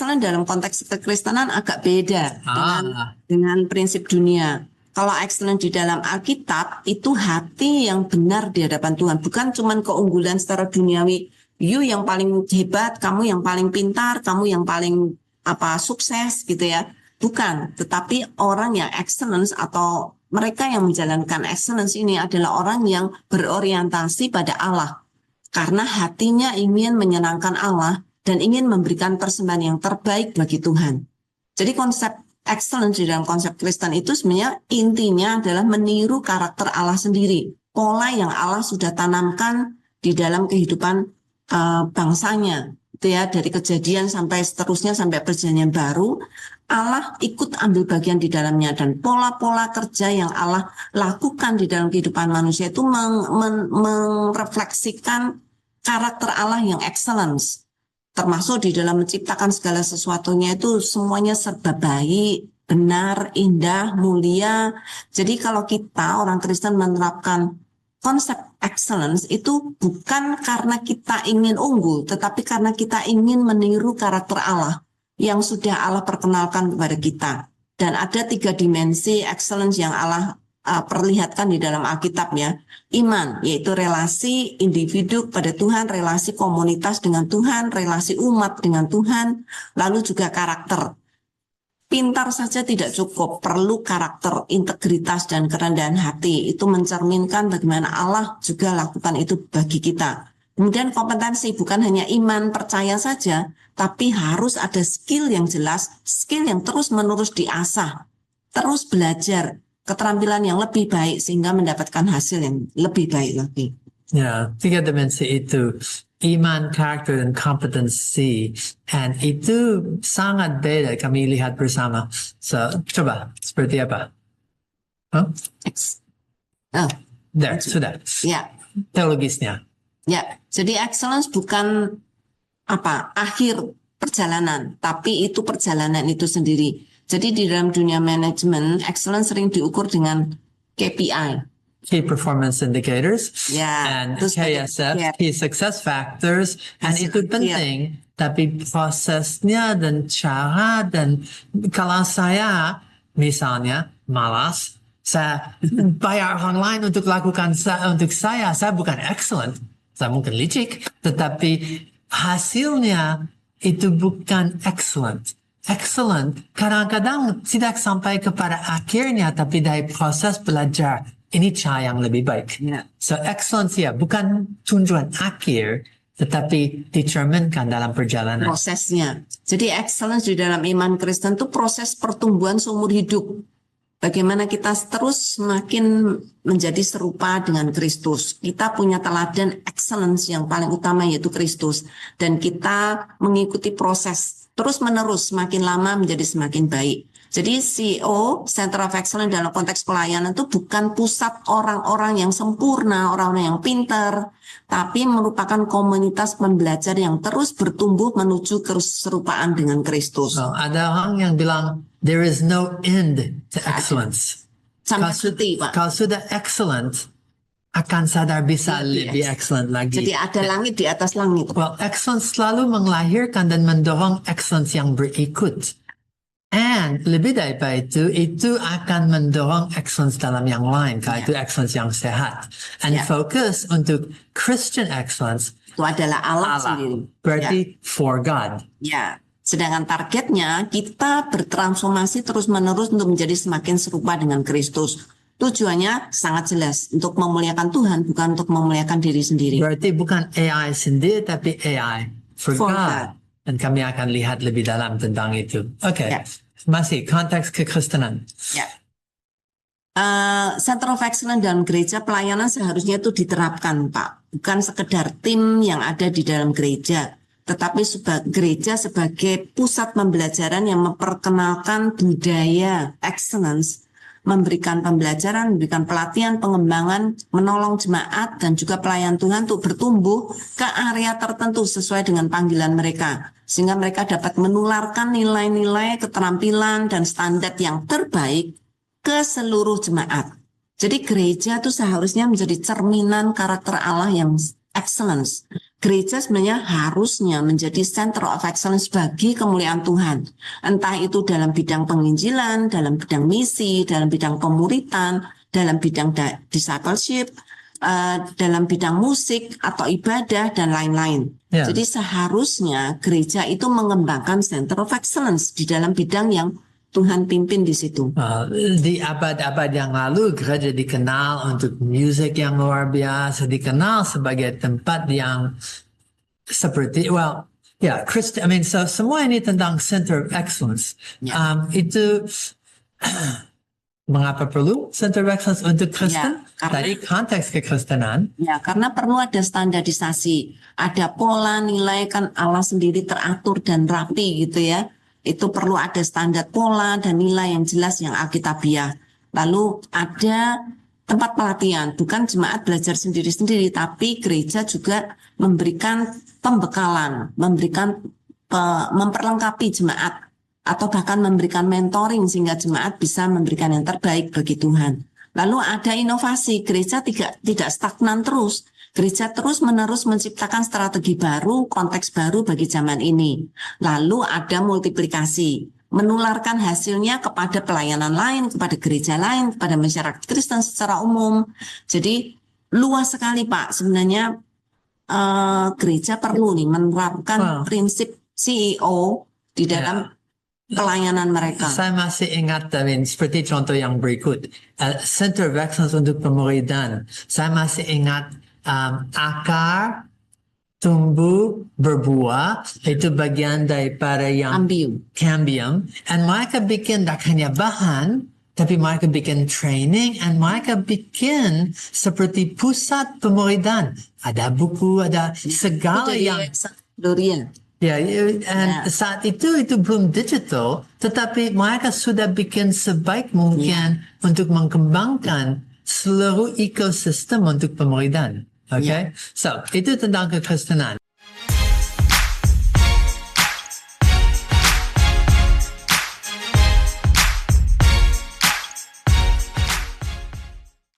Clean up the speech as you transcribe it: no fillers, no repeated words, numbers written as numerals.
excellent dalam konteks kekristenan agak beda Ah, dengan prinsip dunia. Kalau excellent di dalam Alkitab itu hati yang benar di hadapan Tuhan, bukan cuman keunggulan secara duniawi. You yang paling hebat, kamu yang paling pintar, kamu yang paling sukses gitu ya. Bukan, tetapi orang yang excellence atau mereka yang menjalankan excellence ini adalah orang yang berorientasi pada Allah. Karena hatinya ingin menyenangkan Allah dan ingin memberikan persembahan yang terbaik bagi Tuhan. Jadi konsep excellence di dalam konsep Kristen itu sebenarnya intinya adalah meniru karakter Allah sendiri. Pola yang Allah sudah tanamkan di dalam kehidupan bangsanya. Itu ya, dari kejadian sampai seterusnya sampai perjanjian baru, Allah ikut ambil bagian di dalamnya dan pola-pola kerja yang Allah lakukan di dalam kehidupan manusia itu merefleksikan karakter Allah yang excellence, termasuk di dalam menciptakan segala sesuatunya itu semuanya serba baik, benar, indah, mulia. Jadi kalau kita orang Kristen menerapkan konsep excellence itu bukan karena kita ingin unggul, tetapi karena kita ingin meniru karakter Allah yang sudah Allah perkenalkan kepada kita. Dan ada 3 dimensi excellence yang Allah perlihatkan di dalam Alkitab ya. Iman, yaitu relasi individu pada Tuhan, relasi komunitas dengan Tuhan, relasi umat dengan Tuhan, lalu juga karakter. Pintar saja tidak cukup, perlu karakter, integritas, dan kerendahan hati. Itu mencerminkan bagaimana Allah juga lakukan itu bagi kita. Kemudian kompetensi, bukan hanya iman, percaya saja, tapi harus ada skill yang jelas, skill yang terus-menerus diasah, terus belajar, keterampilan yang lebih baik sehingga mendapatkan hasil yang lebih baik lagi. ya, 3 dimensi itu. Iman, karakter, dan kompetensi. And itu sangat beda kami lihat bersama. So, coba, seperti apa? Huh? There, sudah. Ya. Teologisnya. Ya, jadi excellence bukan akhir perjalanan, tapi itu perjalanan itu sendiri. Jadi di dalam dunia manajemen, excellence sering diukur dengan KPI. Key Performance Indicators, Ya, and terus KSF, Key Success Factors, and itu penting, tapi prosesnya dan cara dan kalau saya misalnya malas, saya bayar online untuk lakukan untuk saya bukan excellent, saya mungkin licik, tetapi hasilnya itu bukan excellent. Excellent kadang-kadang tidak sampai kepada akhirnya, tapi dari proses belajar ini cara yang lebih baik. Ya. So excellence ya bukan tujuan akhir, tetapi determinkan dalam perjalanan. Prosesnya. Jadi excellence di dalam iman Kristen itu proses pertumbuhan seumur hidup. Bagaimana kita terus semakin menjadi serupa dengan Kristus. Kita punya teladan excellence yang paling utama yaitu Kristus. Dan kita mengikuti proses terus-menerus semakin lama menjadi semakin baik. Jadi CEO, Center of Excellence dalam konteks pelayanan itu bukan pusat orang-orang yang sempurna, orang-orang yang pintar, tapi merupakan komunitas pembelajar yang terus bertumbuh menuju keserupaan dengan Kristus. So, ada orang yang bilang, there is no end to excellence. Kalau sudah excellent, akan sadar bisa lebih excellent lagi. Jadi ada langit di atas langit. Well, excellence selalu melahirkan dan mendorong excellence yang berikut. And lebih daripada itu akan mendorong excellence dalam yang lain, kalau itu excellence yang sehat. And fokus untuk Christian excellence itu adalah Allah sendiri. Berarti for God. Ya. Sedangkan targetnya kita bertransformasi terus-menerus untuk menjadi semakin serupa dengan Kristus. Tujuannya sangat jelas, untuk memuliakan Tuhan, bukan untuk memuliakan diri sendiri. Berarti bukan AI sendiri, tapi AI for God. Dan kami akan lihat lebih dalam tentang itu. Oke. Masih konteks kekristenan. Ya. Center of Excellence dalam gereja pelayanan seharusnya itu diterapkan, Pak. Bukan sekedar tim yang ada di dalam gereja, tetapi gereja sebagai pusat pembelajaran yang memperkenalkan budaya excellence, memberikan pembelajaran, memberikan pelatihan, pengembangan, menolong jemaat, dan juga pelayan Tuhan untuk bertumbuh ke area tertentu sesuai dengan panggilan mereka. Sehingga mereka dapat menularkan nilai-nilai, keterampilan, dan standar yang terbaik ke seluruh jemaat. Jadi gereja itu seharusnya menjadi cerminan karakter Allah yang excellence. gereja sebenarnya harusnya menjadi center of excellence bagi kemuliaan Tuhan. Entah itu dalam bidang penginjilan, dalam bidang misi, dalam bidang pemuritan, dalam bidang discipleship, dalam bidang musik atau ibadah dan lain-lain. Ya. Jadi seharusnya gereja itu mengembangkan center of excellence di dalam bidang yang Tuhan pimpin di situ. Di abad-abad yang lalu gereja dikenal untuk musik yang luar biasa, dikenal sebagai tempat yang seperti so semua ini tentang center of excellence. Ya. Itu mengapa perlu center of excellence untuk Kristen? Ya, Dari konteks kekristenan. Ya, karena perlu ada standarisasi, ada pola nilai, kan Allah sendiri teratur dan rapi gitu ya. Itu perlu ada standar pola dan nilai yang jelas yang alkitabiah. Lalu ada tempat pelatihan, bukan jemaat belajar sendiri-sendiri, tapi gereja juga memberikan pembekalan, memperlengkapi jemaat, atau bahkan memberikan mentoring sehingga jemaat bisa memberikan yang terbaik bagi Tuhan. Lalu ada inovasi, gereja tidak stagnan terus. Gereja terus-menerus menciptakan strategi baru, konteks baru bagi zaman ini. Lalu ada multiplikasi, menularkan hasilnya kepada pelayanan lain, kepada gereja lain, kepada masyarakat Kristen secara umum. Jadi luas sekali Pak, sebenarnya gereja perlu nih menerapkan prinsip CEO di dalam pelayanan mereka. Saya masih ingat seperti contoh yang berikut. Center of Excellence untuk pemuridan. Saya masih ingat akar, tumbuh, berbuah, itu bagian daripada yang cambium. And mereka bikin tak hanya bahan, tapi mereka bikin training, and mereka bikin seperti pusat pemuridan. Ada buku, ada segala yang... Ya, dan saat itu belum digital, tetapi mereka sudah bikin sebaik mungkin untuk mengembangkan seluruh ekosistem untuk pemuridan. Okay? So, itu tentang kekristenan.